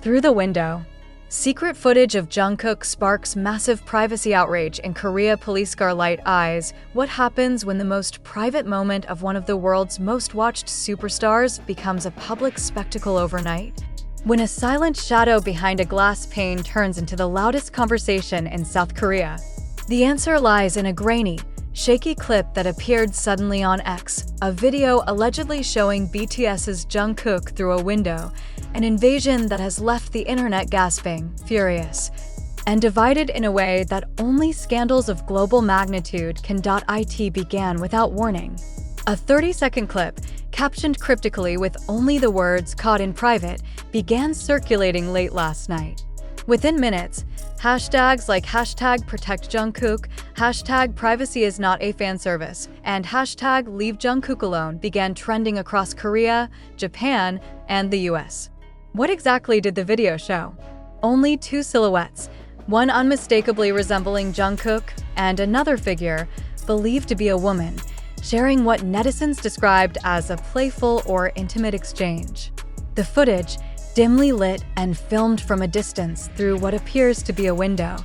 Through the window. Secret footage of Jungkook sparks massive privacy outrage in Korea. Police Light Eyes. What happens when the most private moment of one of the world's most watched superstars becomes a public spectacle overnight? When a silent shadow behind a glass pane turns into the loudest conversation in South Korea. The answer lies in a grainy, shaky clip that appeared suddenly on X, a video allegedly showing BTS's Jungkook through a window, an invasion that has left the internet gasping, furious, and divided in a way that only scandals of global magnitude can. It began without warning. A 30-second clip, captioned cryptically with only the words "caught in private," began circulating late last night. Within minutes, hashtags like #ProtectJungkook, #PrivacyIsNotAFanservice, and #LeaveJungkookAlone began trending across Korea, Japan, and the US. What exactly did the video show? Only two silhouettes, one unmistakably resembling Jungkook and another figure, believed to be a woman, sharing what netizens described as a playful or intimate exchange. The footage, dimly lit and filmed from a distance through what appears to be a window,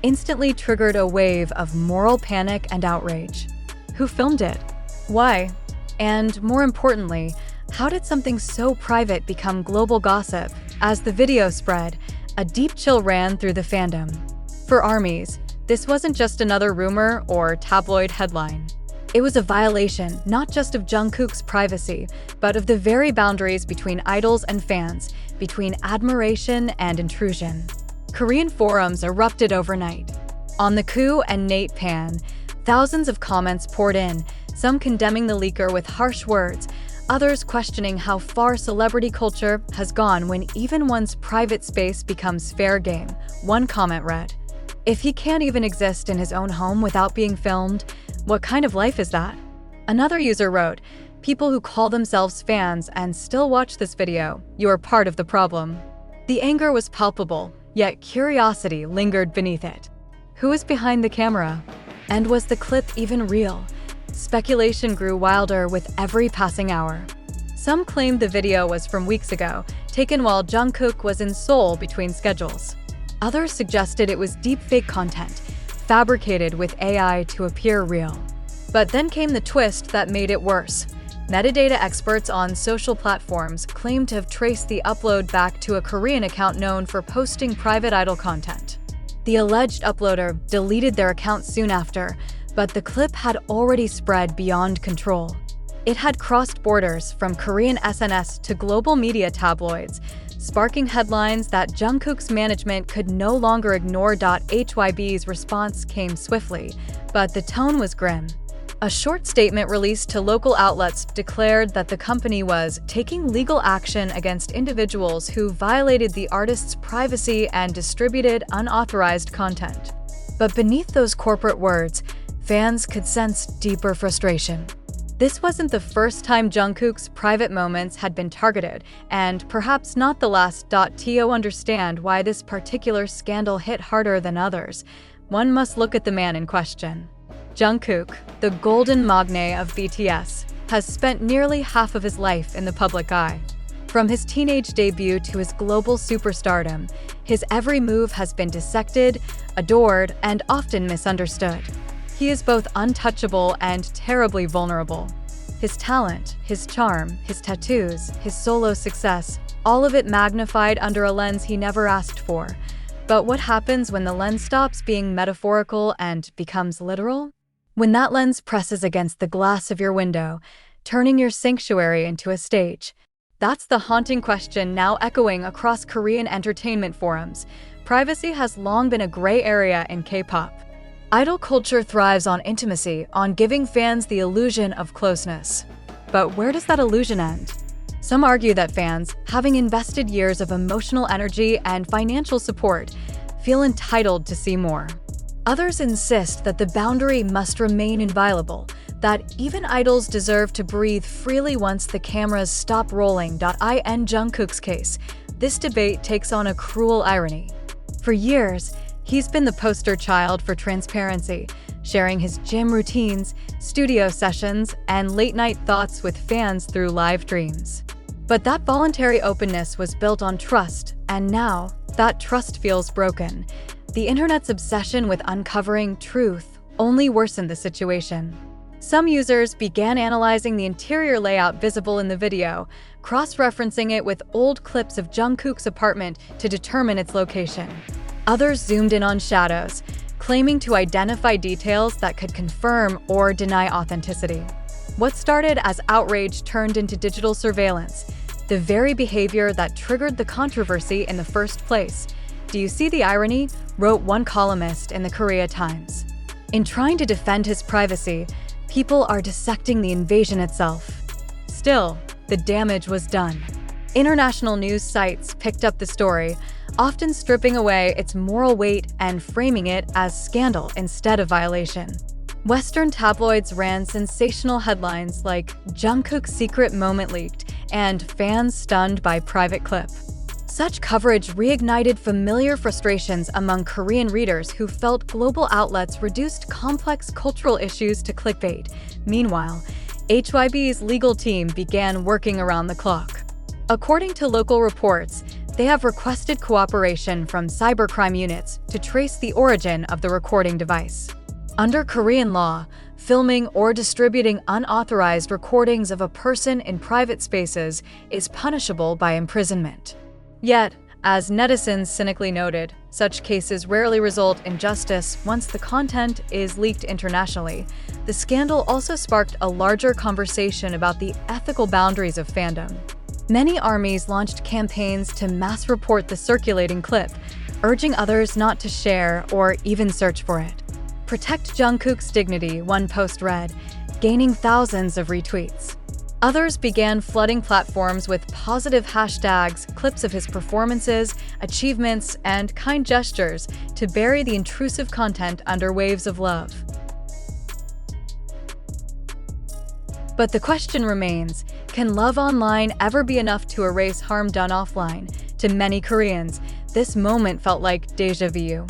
instantly triggered a wave of moral panic and outrage. Who filmed it? Why? And more importantly, how did something so private become global gossip? As the video spread, a deep chill ran through the fandom. For armies, this wasn't just another rumor or tabloid headline. It was a violation not just of Jungkook's privacy, but of the very boundaries between idols and fans, between admiration and intrusion. Korean forums erupted overnight. On the Koo and Nate Pan, thousands of comments poured in, some condemning the leaker with harsh words, others questioning how far celebrity culture has gone when even one's private space becomes fair game. One comment read, "If he can't even exist in his own home without being filmed, what kind of life is that?" Another user wrote, "People who call themselves fans and still watch this video, you are part of the problem." The anger was palpable, yet curiosity lingered beneath it. Who is behind the camera? And was the clip even real? Speculation grew wilder with every passing hour. Some claimed the video was from weeks ago, taken while Jungkook was in Seoul between schedules. Others suggested it was deepfake content, fabricated with AI to appear real. But then came the twist that made it worse. Metadata experts on social platforms claimed to have traced the upload back to a Korean account known for posting private idol content. The alleged uploader deleted their account soon after, but the clip had already spread beyond control. It had crossed borders from Korean SNS to global media tabloids, sparking headlines that Jungkook's management could no longer ignore. HYB's response came swiftly, but the tone was grim. A short statement released to local outlets declared that the company was taking legal action against individuals who violated the artist's privacy and distributed unauthorized content. But beneath those corporate words, fans could sense deeper frustration. This wasn't the first time Jungkook's private moments had been targeted, and perhaps not the last. To understand why this particular scandal hit harder than others, one must look at the man in question. Jungkook, the golden magne of BTS, has spent nearly half of his life in the public eye. From his teenage debut to his global superstardom, his every move has been dissected, adored, and often misunderstood. He is both untouchable and terribly vulnerable. His talent, his charm, his tattoos, his solo success, all of it magnified under a lens he never asked for. But what happens when the lens stops being metaphorical and becomes literal? When that lens presses against the glass of your window, turning your sanctuary into a stage. That's the haunting question now echoing across Korean entertainment forums. Privacy has long been a gray area in K-pop. Idol culture thrives on intimacy, on giving fans the illusion of closeness. But where does that illusion end? Some argue that fans, having invested years of emotional energy and financial support, feel entitled to see more. Others insist that the boundary must remain inviolable, that even idols deserve to breathe freely once the cameras stop rolling. In Jungkook's case, this debate takes on a cruel irony. For years, he's been the poster child for transparency, sharing his gym routines, studio sessions, and late-night thoughts with fans through live streams. But that voluntary openness was built on trust, And now, that trust feels broken. The internet's obsession with uncovering truth only worsened the situation. Some users began analyzing the interior layout visible in the video, cross-referencing it with old clips of Jungkook's apartment to determine its location. Others zoomed in on shadows, claiming to identify details that could confirm or deny authenticity. What started as outrage turned into digital surveillance, the very behavior that triggered the controversy in the first place. "Do you see the irony?" wrote one columnist in the Korea Times. In trying to defend his privacy, people are dissecting the invasion itself. Still, the damage was done. International news sites picked up the story, often stripping away its moral weight and framing it as scandal instead of violation. Western tabloids ran sensational headlines like "Jungkook's secret moment leaked" and "Fans stunned by private clip." Such coverage reignited familiar frustrations among Korean readers who felt global outlets reduced complex cultural issues to clickbait. Meanwhile, HYB's legal team began working around the clock. According to local reports, they have requested cooperation from cybercrime units to trace the origin of the recording device. Under Korean law, filming or distributing unauthorized recordings of a person in private spaces is punishable by imprisonment. Yet, as netizens cynically noted, such cases rarely result in justice once the content is leaked internationally. The scandal also sparked a larger conversation about the ethical boundaries of fandom. Many armies launched campaigns to mass report the circulating clip, urging others not to share or even search for it. "Protect Jungkook's dignity," one post read, gaining thousands of retweets. Others began flooding platforms with positive hashtags, clips of his performances, achievements, and kind gestures to bury the intrusive content under waves of love. But the question remains, can love online ever be enough to erase harm done offline? To many Koreans, this moment felt like déjà vu.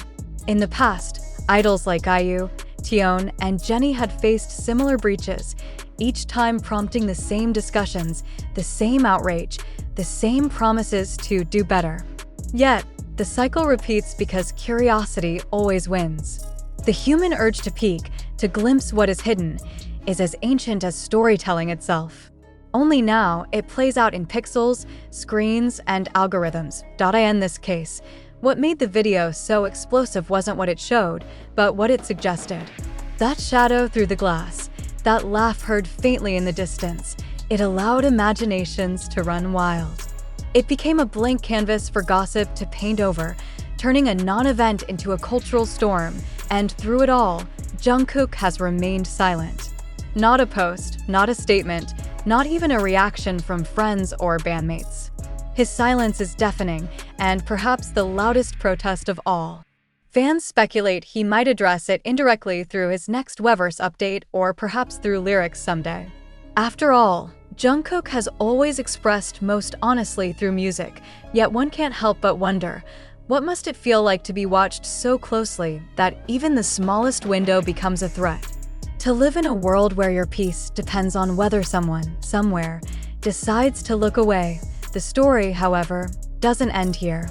In the past, idols like IU, Taehyung, and Jennie had faced similar breaches, each time prompting the same discussions, the same outrage, the same promises to do better. Yet, the cycle repeats because curiosity always wins. The human urge to peek, to glimpse what is hidden, is as ancient as storytelling itself. Only now, it plays out in pixels, screens, and algorithms. In this case, what made the video so explosive wasn't what it showed, but what it suggested. That shadow through the glass, that laugh heard faintly in the distance, it allowed imaginations to run wild. It became a blank canvas for gossip to paint over, turning a non-event into a cultural storm, and through it all, Jungkook has remained silent. Not a post, not a statement, not even a reaction from friends or bandmates. His silence is deafening, and perhaps the loudest protest of all. Fans speculate he might address it indirectly through his next Weverse update or perhaps through lyrics someday. After all, Jungkook has always expressed most honestly through music, yet one can't help but wonder, what must it feel like to be watched so closely that even the smallest window becomes a threat? To live in a world where your peace depends on whether someone, somewhere, decides to look away. The story, however, doesn't end here.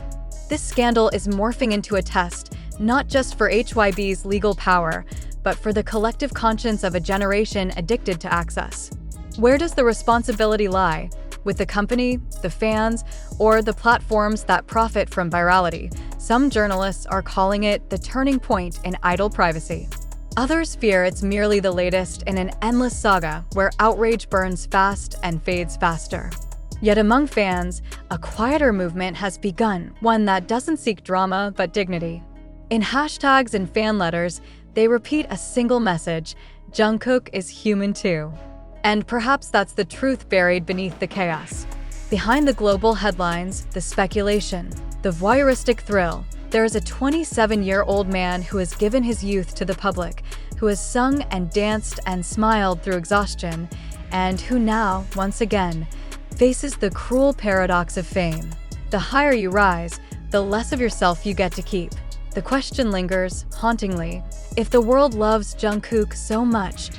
This scandal is morphing into a test, not just for HYB's legal power, but for the collective conscience of a generation addicted to access. Where does the responsibility lie? With the company, the fans, or the platforms that profit from virality? Some journalists are calling it the turning point in idol privacy. Others fear it's merely the latest in an endless saga where outrage burns fast and fades faster. Yet among fans, a quieter movement has begun, one that doesn't seek drama but dignity. In hashtags and fan letters, they repeat a single message: Jungkook is human too. And perhaps that's the truth buried beneath the chaos. Behind the global headlines, the speculation, the voyeuristic thrill, there is a 27-year-old man who has given his youth to the public, who has sung and danced and smiled through exhaustion, and who now, once again, faces the cruel paradox of fame. The higher you rise, the less of yourself you get to keep. The question lingers, hauntingly, if the world loves Jungkook so much,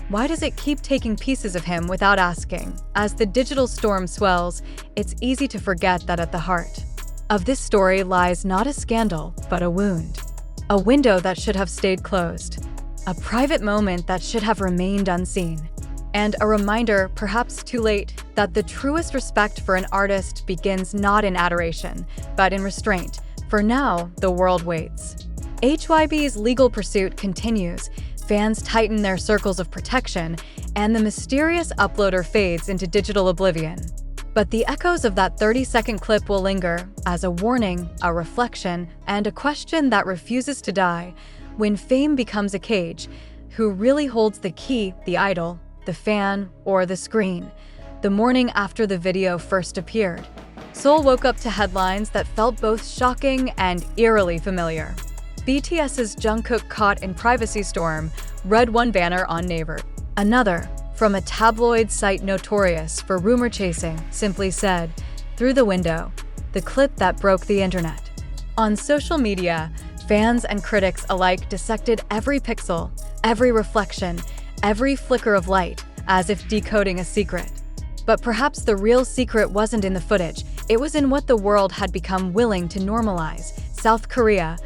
why does it keep taking pieces of him without asking? As the digital storm swells, it's easy to forget that at the heart of this story lies not a scandal, but a wound. A window that should have stayed closed. A private moment that should have remained unseen. And a reminder, perhaps too late, that the truest respect for an artist begins not in adoration, but in restraint. For now, the world waits. HYB's legal pursuit continues, fans tighten their circles of protection, and the mysterious uploader fades into digital oblivion. But the echoes of that 30-second clip will linger as a warning, a reflection, and a question that refuses to die. When fame becomes a cage, who really holds the key, the idol, the fan, or the screen? The morning after the video first appeared, Seoul woke up to headlines that felt both shocking and eerily familiar. BTS's Jungkook caught in privacy storm, read one banner on Naver. Another, from a tabloid site notorious for rumor chasing, simply said, "Through the window," the clip that broke the internet. On social media, fans and critics alike dissected every pixel, every reflection, every flicker of light, as if decoding a secret. But perhaps the real secret wasn't in the footage, it was in what the world had become willing to normalize. South Korea,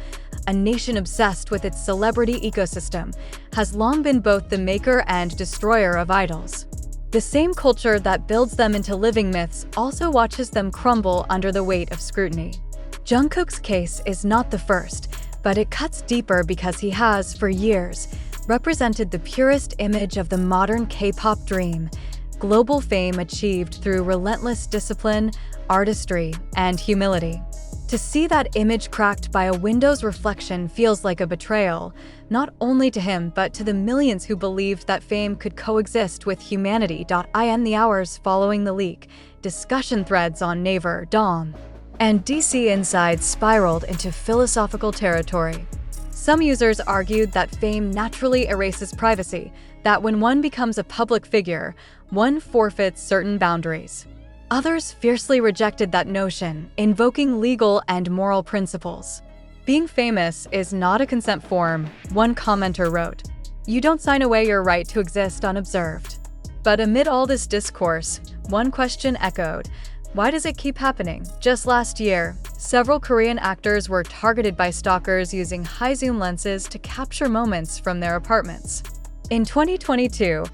a nation obsessed with its celebrity ecosystem, has long been both the maker and destroyer of idols. The same culture that builds them into living myths also watches them crumble under the weight of scrutiny. Jungkook's case is not the first, but it cuts deeper because he has, for years, represented the purest image of the modern K-pop dream, global fame achieved through relentless discipline, artistry, and humility. To see that image cracked by a window's reflection feels like a betrayal, not only to him but to the millions who believed that fame could coexist with humanity. In the hours following the leak, discussion threads on Naver, Dom, and DC Inside spiraled into philosophical territory. Some users argued that fame naturally erases privacy, that when one becomes a public figure, one forfeits certain boundaries. Others fiercely rejected that notion, invoking legal and moral principles. "Being famous is not a consent form," one commenter wrote. "You don't sign away your right to exist unobserved." But amid all this discourse, one question echoed: why does it keep happening? Just last year, several Korean actors were targeted by stalkers using high-zoom lenses to capture moments from their apartments. In 2022,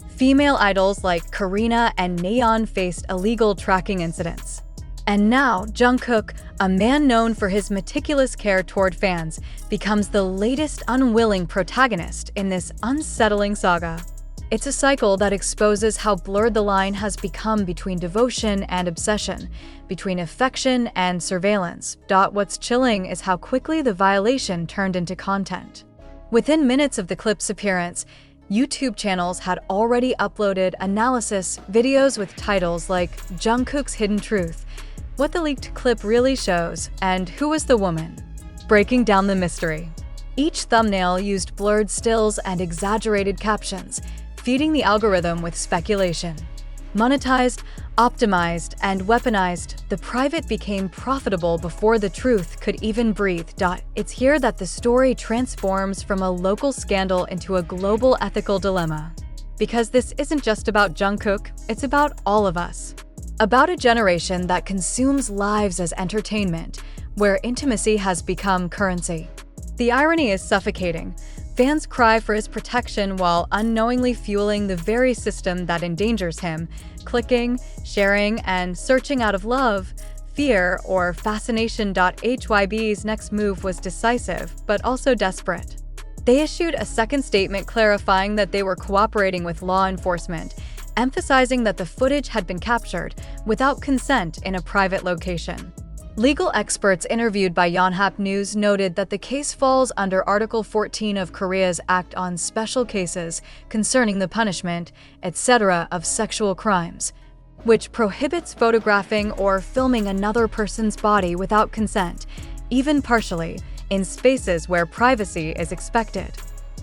female idols like Karina and Nayeon faced illegal tracking incidents. And now, Jungkook, a man known for his meticulous care toward fans, becomes the latest unwilling protagonist in this unsettling saga. It's a cycle that exposes how blurred the line has become between devotion and obsession, between affection and surveillance. What's chilling is how quickly the violation turned into content. Within minutes of the clip's appearance, YouTube channels had already uploaded analysis videos with titles like "Jungkook's Hidden Truth," "What the Leaked Clip Really Shows," and "Who Was the Woman?" breaking down the mystery. Each thumbnail used blurred stills and exaggerated captions, feeding the algorithm with speculation. Monetized, optimized, and weaponized, the private became profitable before the truth could even breathe. It's here that the story transforms from a local scandal into a global ethical dilemma. Because this isn't just about Jungkook, it's about all of us. About a generation that consumes lives as entertainment, where intimacy has become currency. The irony is suffocating. Fans cry for his protection while unknowingly fueling the very system that endangers him, clicking, sharing, and searching out of love, fear, or fascination. HYB's next move was decisive, but also desperate. They issued a second statement clarifying that they were cooperating with law enforcement, emphasizing that the footage had been captured without consent in a private location. Legal experts interviewed by Yonhap News noted that the case falls under Article 14 of Korea's Act on Special Cases Concerning the Punishment, etc. of Sexual Crimes, which prohibits photographing or filming another person's body without consent, even partially, in spaces where privacy is expected.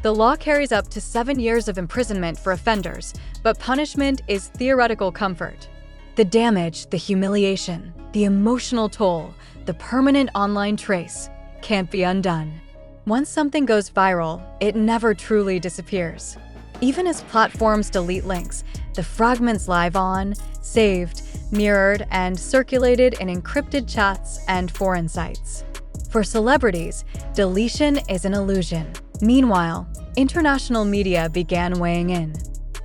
The law carries up to 7 years of imprisonment for offenders, but punishment is theoretical comfort. The damage, the humiliation, the emotional toll, the permanent online trace can't be undone. Once something goes viral, it never truly disappears. Even as platforms delete links, The fragments live on, saved, mirrored, and circulated in encrypted chats and foreign sites. For celebrities, deletion is an illusion. Meanwhile, international media began weighing in.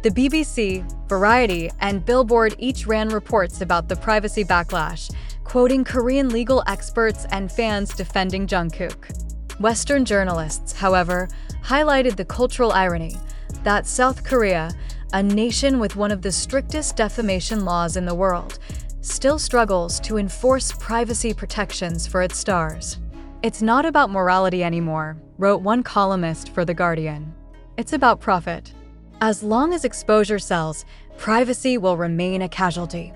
The BBC, Variety, and Billboard each ran reports about the privacy backlash, quoting Korean legal experts and fans defending Jungkook. Western journalists, however, highlighted the cultural irony that South Korea, a nation with one of the strictest defamation laws in the world, still struggles to enforce privacy protections for its stars. "It's not about morality anymore," wrote one columnist for The Guardian. "It's about profit. As long as exposure sells, privacy will remain a casualty."